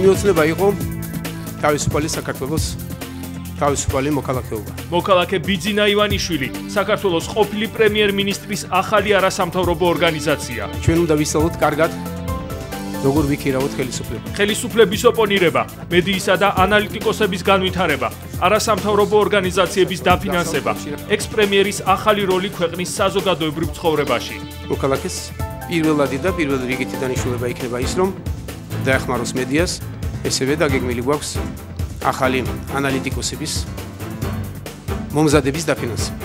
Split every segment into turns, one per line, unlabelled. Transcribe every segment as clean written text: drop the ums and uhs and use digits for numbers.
მიმოწნება იყო თავისუფალი საქართველოს თავისუფალი მოქალაქეობა.
მოქალაქე ბიძინა ივანიშვილი, საქართველოს ყოფილი პრემიერ-მინისტრის ახალი არასამთავრობო ორგანიზაცია.
ჩვენ უნდა ვისწავლოთ კარგად როგორ ვიქირავოთ ხელისუფლება.
ხელისუფლების ოპონირება, მედიისა და ანალიტიკოსების განვითარება, არასამთავრობო ორგანიზაციების დაფინანსება, ექს-პრემიერის ახალი როლი ქვეყნის საზოგადოებრივ ცხოვრებაში.
მოქალაქეს პირველადი და პირველი რიგითი დანიშნულება იქნება ის, რომ დაეხმაროს მედიას, ესევე დაგეგმილი გვაქვს ახალი ანალიტიკოსების მომზადების დაფინანსება.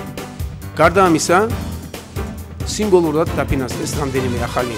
გარდა ამისა, სიმბოლურად დაფინანსდეს რამდენიმე ახალი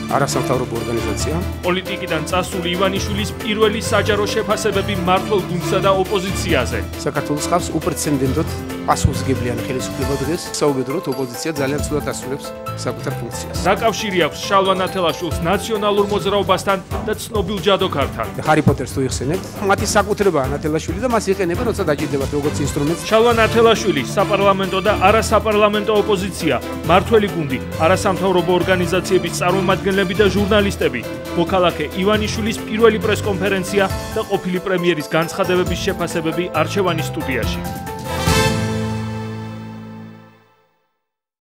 არასამთავრობო ორგანიზაცია.
პოლიტიკიდან წასული ივანიშვილის პირველი საჯარო შეფასებები მმართველ გუნდსა და ოპოზიციაზე.
საქართველოს ხავს უპრეცედენტოდ პასუხისმგებლიანი ხელისუფლება დღეს. საუბედუროთ ოპოზიცია ძალიან ცუდად ასრულებს საკუთარ ფუნქციას.
რა კავშირი აქვს შალვა ნათელაშვილს ნაციონალურ მოძრაობასთან და ცნობილ ჯადოქართან?
ჰარი პოტერს თუ იხსენებთ, მათი საკუთრებაა ნათელაშვილი და მას იყენებენ, როცა დაჭირდებათ როგორც ინსტრუმენტს.
შალვა ნათელაშვილი, საპარლამენტო და არასაპარლამენტო ოპოზიცია, მმართველი გუნდი, არასამთავრობო ორგანიზაციების წარმომადგენლები და ჟურნალისტები, მოქალაქე ივანიშვილის პირველი პრესკონფერენცია და ყოფილი პრემიერის განცხადებების შეფასებები არჩევანის სტუდიაში.